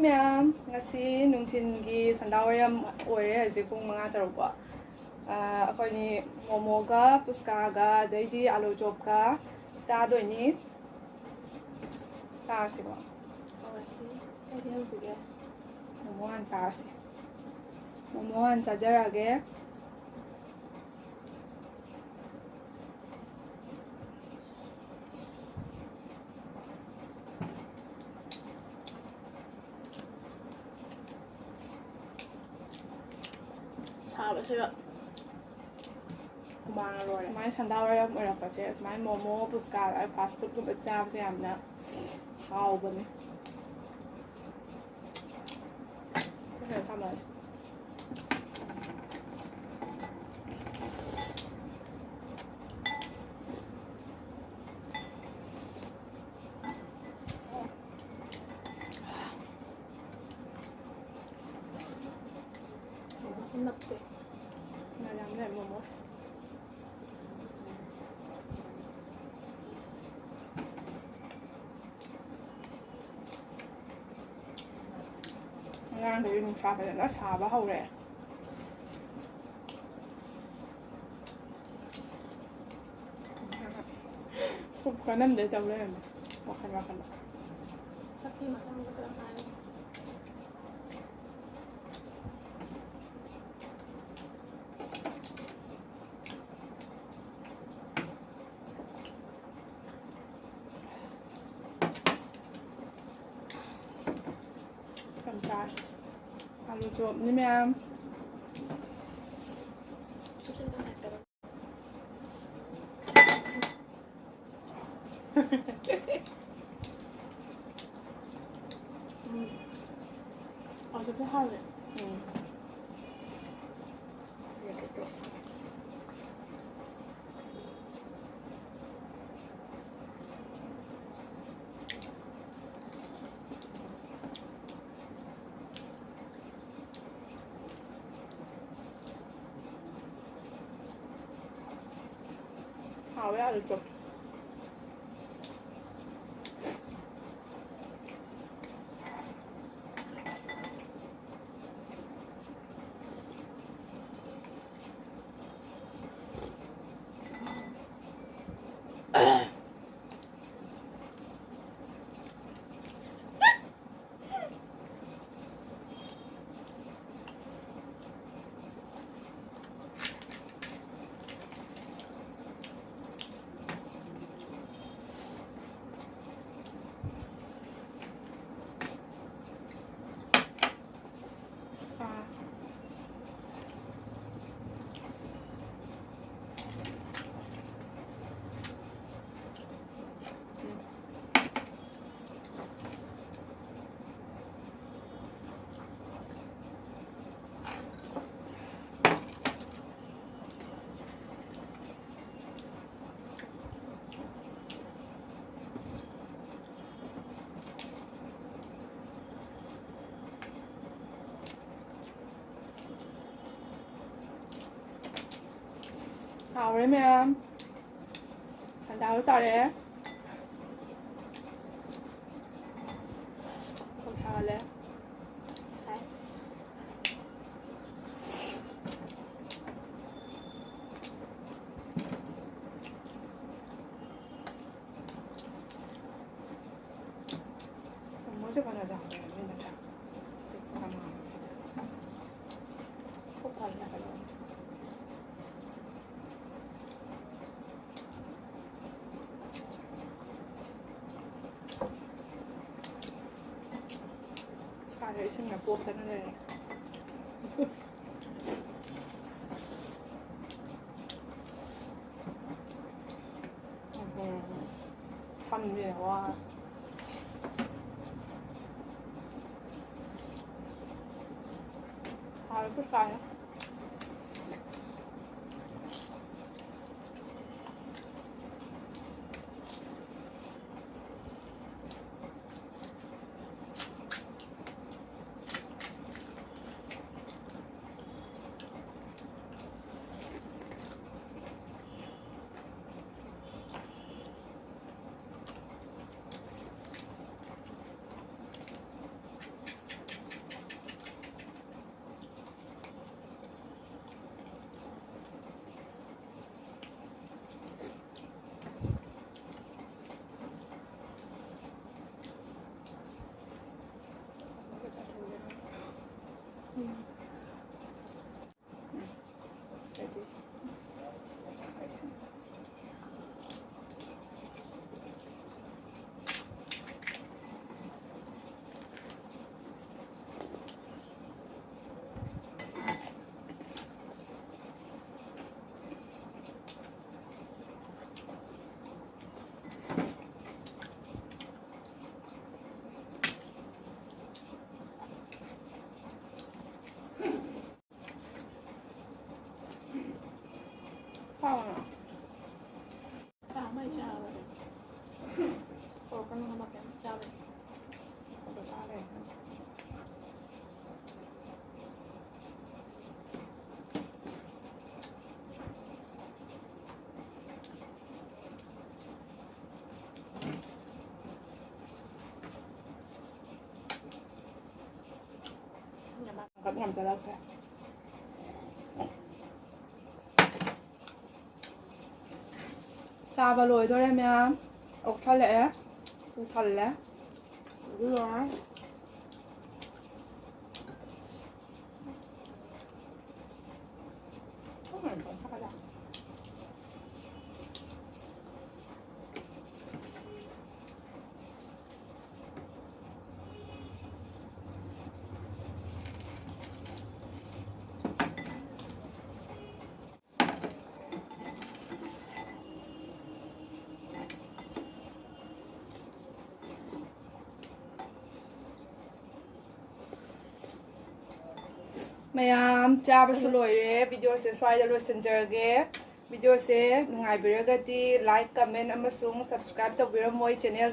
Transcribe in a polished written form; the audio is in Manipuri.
ꯃꯌꯥꯝ ꯉꯁꯤ ꯅꯨꯡꯊꯤꯟꯒꯤ ꯁꯟꯗꯥꯋꯥꯏꯔꯝ ꯑꯣꯏꯔꯦ ꯍꯧꯖꯤꯛ ꯄꯨꯡ 5:03 ꯑꯩꯈꯣꯏꯅꯤ ꯃꯣꯃꯣꯒ ꯄꯨꯁꯀꯥꯒ ꯑꯗꯩꯗꯤ ꯑꯂꯨ ꯆꯣꯞꯀ ꯆꯥꯗꯣꯏꯅꯤ ꯆꯥꯔꯁꯤꯀꯣ ꯍꯧꯔꯁꯤ ꯀꯩꯗꯤ ꯍꯧꯁꯤꯒꯦ ꯃꯣꯃꯣ ꯍꯥꯟꯅ ꯆꯥꯔꯁꯤ ꯃꯣꯃꯣ ꯍꯥꯟꯅ ꯆꯥꯖꯔꯛꯑꯒꯦ ꯁꯥꯕꯁꯤꯒ ꯍꯨꯃꯥꯡꯅ ꯂꯣꯏꯔꯦ ꯁꯨꯃꯥꯏꯅ ꯁꯟꯗꯥꯋꯥꯏꯔꯝ ꯑꯣꯏꯔꯛꯄꯁꯦ ꯁꯨꯃꯥꯏꯅ ꯃꯣꯃꯣ ꯄꯨꯁꯀꯥ ꯐꯥꯁ ꯐꯨꯗꯀꯨꯝꯕ ꯆꯥꯕꯁꯦ ꯌꯥꯝꯅ ꯍꯥꯎꯕꯅꯦ ꯊꯝꯃꯁꯤ ꯅꯞꯄꯦ ꯌꯥꯝꯅ ꯃꯣꯃꯣꯉꯔꯥꯡꯗꯒꯤ ꯅꯨꯡꯁꯥ ꯐꯖꯅ ꯁꯥꯕ ꯍꯧꯔꯦ ꯁꯨꯞ ꯀꯅꯝꯗꯦ ꯇꯧ ꯂꯩꯔꯝꯃꯦ ꯋꯥꯈꯜ ꯁꯛꯄꯤ ꯃꯇꯥꯡꯗ ꯈꯔ ꯍꯥꯏꯌꯨ ꯆꯥꯔꯁꯤ ꯑꯂꯨ ꯆꯣꯞꯅꯤ ꯃꯌꯥꯝ ꯁꯨꯞꯆꯤꯟ ꯇꯧꯁꯤꯜꯂꯛꯇꯕ ꯑꯗꯨꯁꯨ ꯍꯥꯎꯋꯦ hào á được chụp hào đấy mẹ thành đào tao đấy không sao đấy sai mới sẽ còn là dòng này nên là chẳng không còn là phải để xem là cuộc thế này thân gì quá hai phút cay á ก็ทำจะแล้วแค่ซาบะโรยด้วยได้ไหมครับอกทะเลดูทะเลดูร้อนก็เหมือนของข้าวดำMayam, Java Soloire, video says why the Messenger gay. Video say, Ngai Biragati, like, comment, and subscribe to Viramoy channel.